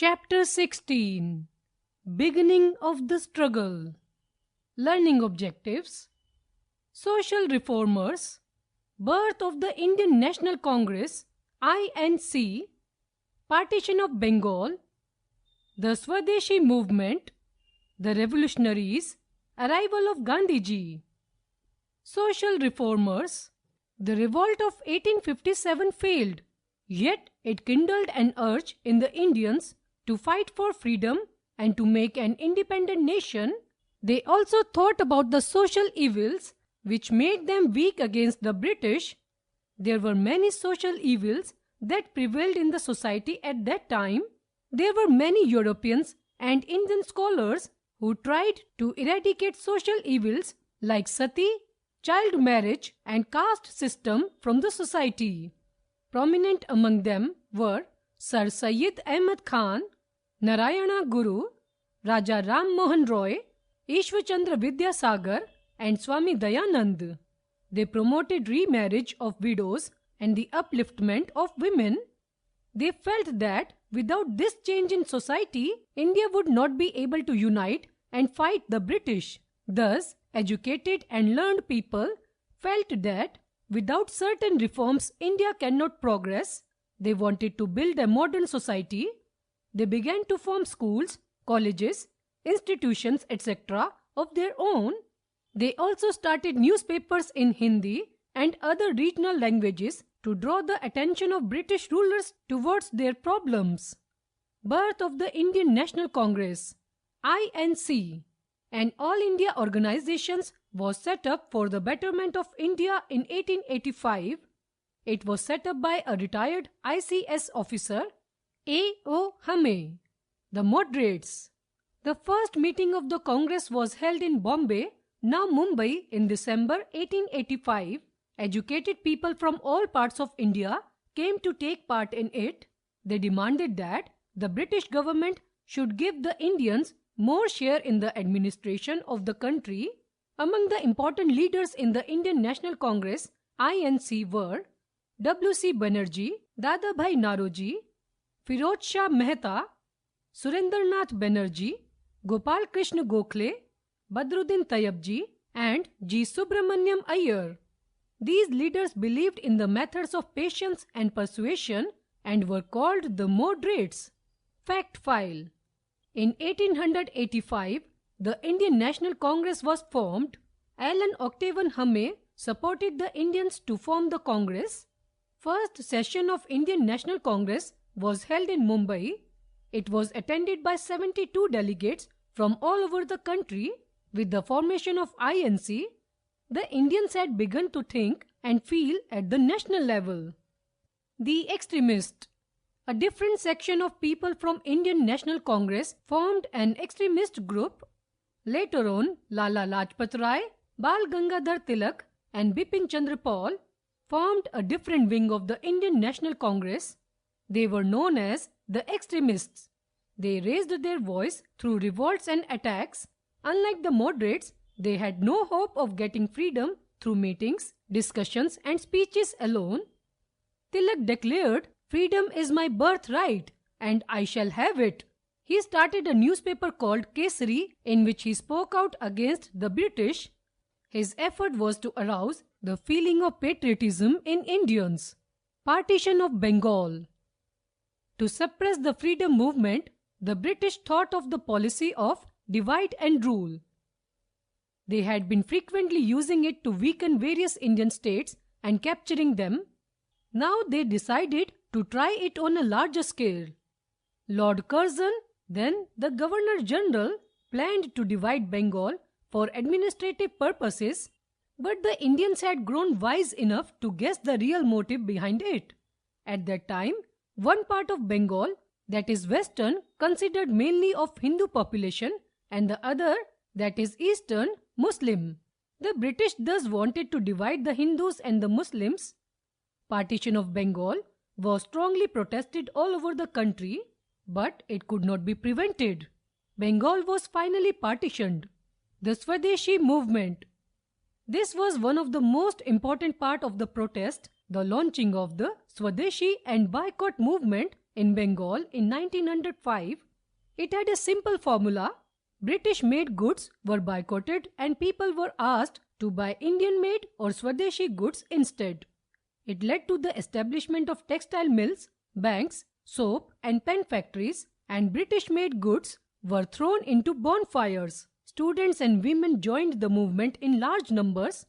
Chapter 16. Beginning of the Struggle. Learning Objectives. Social Reformers. Birth of the Indian National Congress (INC). Partition of Bengal. The Swadeshi Movement. The Revolutionaries. Arrival of Gandhiji. Social Reformers. The revolt of 1857 failed, yet it kindled an urge in the Indians to fight for freedom and to make an independent nation. They also thought about the social evils which made them weak against the British. There were many social evils that prevailed in the society at that time. There were many Europeans and Indian scholars who tried to eradicate social evils like sati, child marriage and caste system from the society. Prominent among them were Sir Syed Ahmad Khan, Narayana Guru, Raja Ram Mohan Roy, Ishwachandra Vidyasagar and Swami Dayanand. They promoted remarriage of widows and the upliftment of women. They felt that without this change in society, India would not be able to unite and fight the British. Thus, educated and learned people felt that without certain reforms, India cannot progress. They wanted to build a modern society. They began to form schools, colleges, institutions, etc. of their own. They also started newspapers in Hindi and other regional languages to draw the attention of British rulers towards their problems. Birth of the Indian National Congress (INC). An All India Organization was set up for the betterment of India in 1885. It was set up by a retired ICS officer, A.O. Hame. The Moderates. The first meeting of the Congress was held in Bombay, now Mumbai, in December 1885. Educated people from all parts of India came to take part in it. They demanded that the British government should give the Indians more share in the administration of the country. Among the important leaders in the Indian National Congress (INC) were W.C. Banerjee, Dadabhai Naoroji, Firoz Shah Mehta, Surendranath Banerjee, Gopal Krishna Gokhale, Badruddin Tayyabji and G. Subramaniam Iyer. These leaders believed in the methods of patience and persuasion and were called the Moderates. Fact File. In 1885, the Indian National Congress was formed. Alan Octavian Hame supported the Indians to form the Congress. First session of Indian National Congress was held in Mumbai. It was attended by 72 delegates from all over the country. With the formation of INC, the Indians had begun to think and feel at the national level. The extremist. A different section of people from Indian National Congress formed an extremist group. Later on, Lala Lajpat Rai, Bal Gangadhar Tilak and Bipin Chandra Pal formed a different wing of the Indian National Congress. They were known as the extremists. They raised their voice through revolts and attacks. Unlike the moderates, they had no hope of getting freedom through meetings, discussions and speeches alone. Tilak declared, "Freedom is my birthright and I shall have it." He started a newspaper called Kesari in which he spoke out against the British. His effort was to arouse the feeling of patriotism in Indians. Partition of Bengal. To suppress the freedom movement, the British thought of the policy of divide and rule. They had been frequently using it to weaken various Indian states and capturing them. Now they decided to try it on a larger scale. Lord Curzon, then the Governor General, planned to divide Bengal for administrative purposes, but the Indians had grown wise enough to guess the real motive behind it. At that time, one part of Bengal, that is Western, considered mainly of Hindu population and the other, that is Eastern, Muslim. The British thus wanted to divide the Hindus and the Muslims. Partition of Bengal was strongly protested all over the country, but it could not be prevented. Bengal was finally partitioned. The Swadeshi movement. This was one of the most important part of the protest. The launching of the Swadeshi and boycott movement In Bengal in 1905, it had a simple formula. British-made goods were boycotted and people were asked to buy Indian-made or Swadeshi goods instead. It led to the establishment of textile mills, banks, soap and pen factories, and British-made goods were thrown into bonfires. Students and women joined the movement in large numbers.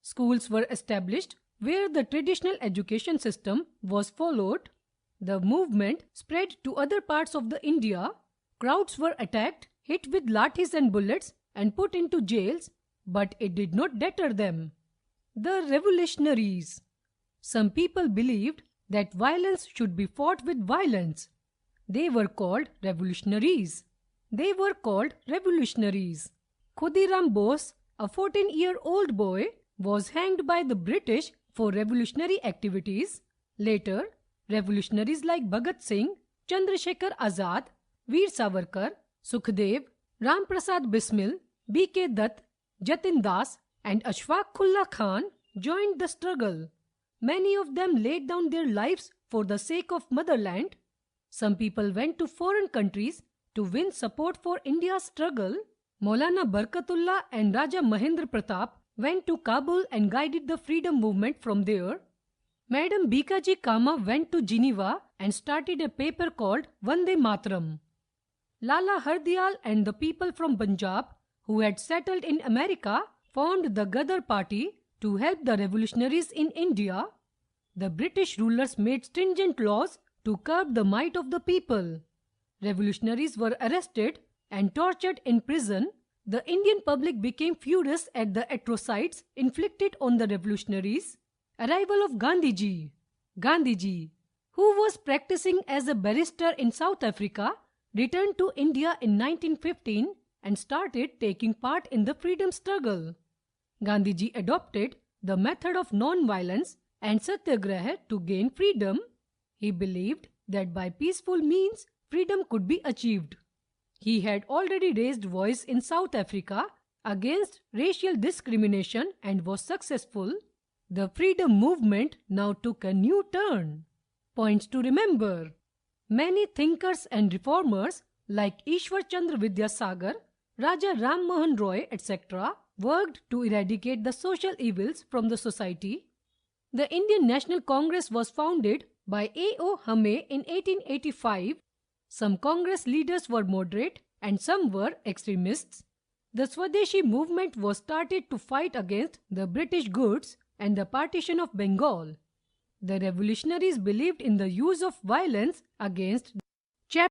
Schools were established where the traditional education system was followed. The movement spread to other parts of the India. Crowds were attacked, hit with lathis and bullets and put into jails, but it did not deter them. The revolutionaries. Some people believed that violence should be fought with violence. They were called revolutionaries. Khudiram Bose, a 14-year-old boy, was hanged by the British for revolutionary activities. Later, revolutionaries like Bhagat Singh, Chandrasekhar Azad, Veer Savarkar, Sukhdev, Ram Prasad Bismil, B.K. Dutt, Jatin Das and Ashfaq Ullah Khan joined the struggle. Many of them laid down their lives for the sake of motherland. Some people went to foreign countries to win support for India's struggle. Maulana Barkatullah and Raja Mahendra Pratap went to Kabul and guided the freedom movement from there. Madam Bikaji Kama went to Geneva and started a paper called Vande Mataram. Lala Hardyal and the people from Punjab who had settled in America formed the Ghadar Party to help the revolutionaries in India. The British rulers made stringent laws to curb the might of the people. Revolutionaries were arrested and tortured in prison. The Indian public became furious at the atrocities inflicted on the revolutionaries. Arrival of Gandhiji. Gandhiji, who was practicing as a barrister in South Africa, returned to India in 1915 and started taking part in the freedom struggle. Gandhiji adopted the method of non-violence and satyagraha to gain freedom. He believed that by peaceful means freedom could be achieved. He had already raised voice in South Africa against racial discrimination and was successful. The freedom movement now took a new turn. Points to remember. Many thinkers and reformers like Ishwar Chandra Vidyasagar, Raja Ram Mohan Roy, etc. worked to eradicate the social evils from the society. The Indian National Congress was founded by A.O. Hame in 1885. Some Congress leaders were moderate and some were extremists. The Swadeshi movement was started to fight against the British goods and the partition of Bengal. The revolutionaries believed in the use of violence against